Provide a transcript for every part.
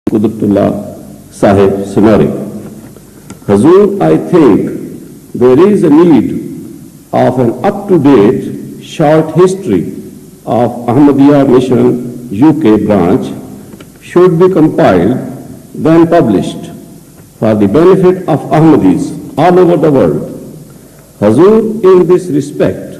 Qudratullah Sahib Sinori. Hazur, I think there is a need of an up-to-date short history of Ahmadiyya Mission UK branch should be compiled, then published for the benefit of Ahmadis all over the world. Hazur, in this respect,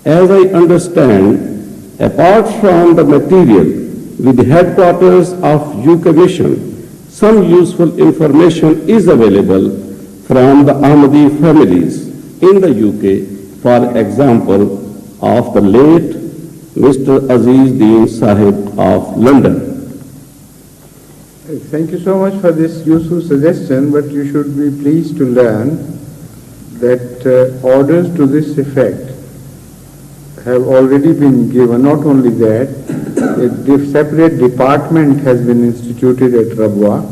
as I understand, apart from the material with the headquarters of UK Mission, some useful information is available from the Ahmadi families in the UK, for example, of the late Mr. Aziz Deen Sahib of London. Thank you so much for this useful suggestion, but you should be pleased to learn that orders to this effect have already been given. Not only that, a separate department has been instituted at Rabwa,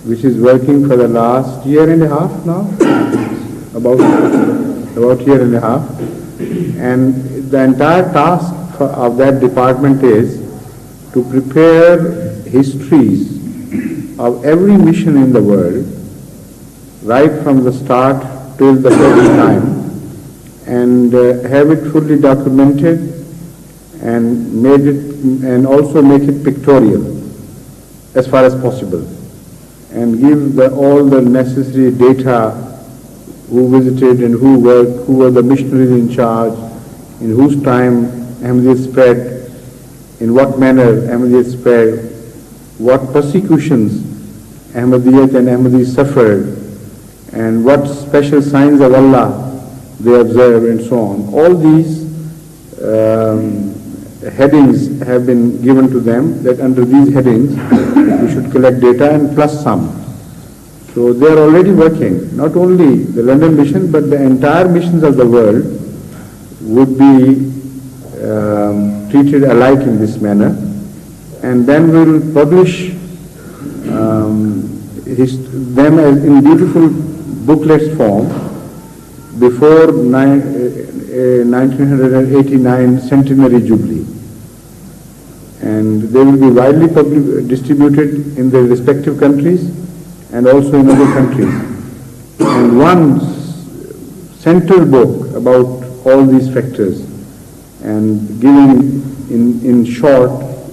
which is working for the last year and a half now, about year and a half. And the entire task of that department is to prepare histories of every mission in the world, right from the start till the present time, and have it fully documented and also make it pictorial as far as possible, and give all the necessary data, who visited and who worked, who were the missionaries in charge, in whose time Ahmadiyya spread, in what manner Ahmadiyya spread, what persecutions Ahmadiyyat and Ahmadis suffered, and what special signs of Allah they observe, and so on. All these headings have been given to them, that under these headings we should collect data and plus some. So they are already working. Not only the London mission, but the entire missions of the world would be treated alike in this manner. And then we will publish them in beautiful booklets form before 1989 centenary jubilee. And they will be widely distributed in their respective countries and also in other countries. And one central book about all these factors and giving in short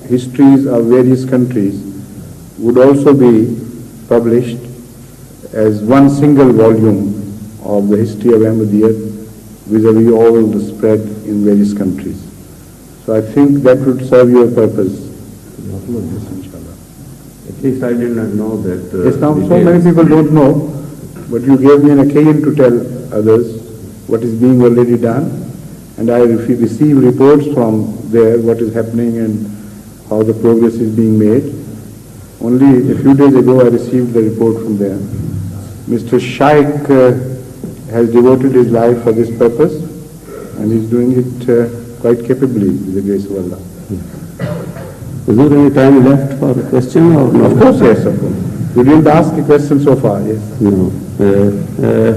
histories of various countries would also be published as one single volume of the history of Ahmadiyya vis-a-vis all the spread in various countries. So I think that would serve your purpose. At least I did not know that. Yes, now so many people don't know, but you gave me an occasion to tell others what is being already done, and I receive reports from there what is happening and how the progress is being made. Only a few days ago I received the report from there. Mr. Shaikh has devoted his life for this purpose, and he's doing it quite capably with the grace of Allah. Is there any time left for a question or no? Of course, yes, of course. You didn't ask a question so far, yes. No.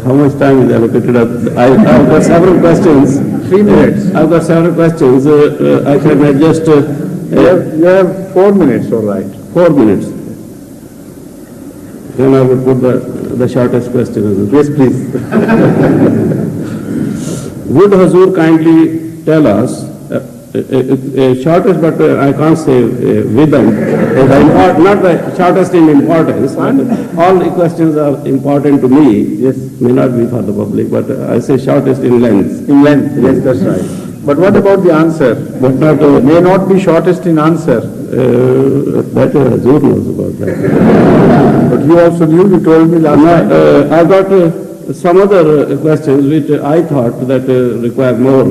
How much time is allocated? I've got several questions. 3 minutes. I've got several questions. I can adjust. You have 4 minutes, all right. 4 minutes. Then I would put the shortest question. Yes, please. Would Hazur kindly tell us, shortest, but I can't say within, not the shortest in importance. All the questions are important to me. Yes. May not be for the public, but I say shortest in length. In length, yes, that's right. But what about the answer? But not, may not be shortest in answer. That Hazur knows about that. But you also knew, you told me last time. I've got some other questions which I thought that require more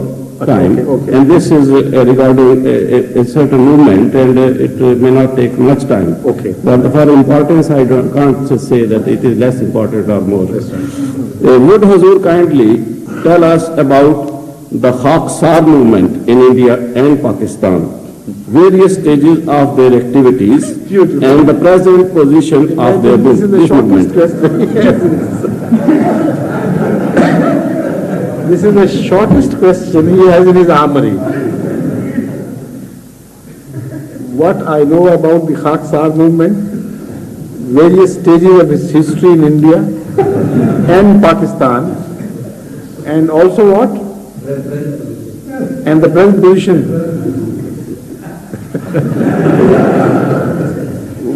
time. Okay. And this is regarding a certain movement, and it may not take much time. Okay. But for importance, I can't just say that it is less important or more. That's right. Would Hazur kindly tell us about the Khaksar movement in India and Pakistan, various stages of their activities, and the present position of their movement? This is the shortest question he has in his armory. What I know about the Khaksar movement various stages of its history in India and Pakistan, and also what? And the present position.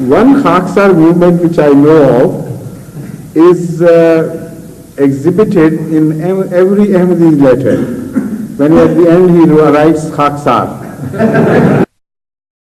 One Khaksar movement which I know of is exhibited in every Ahmadi letter. When at the end he writes Khaksar.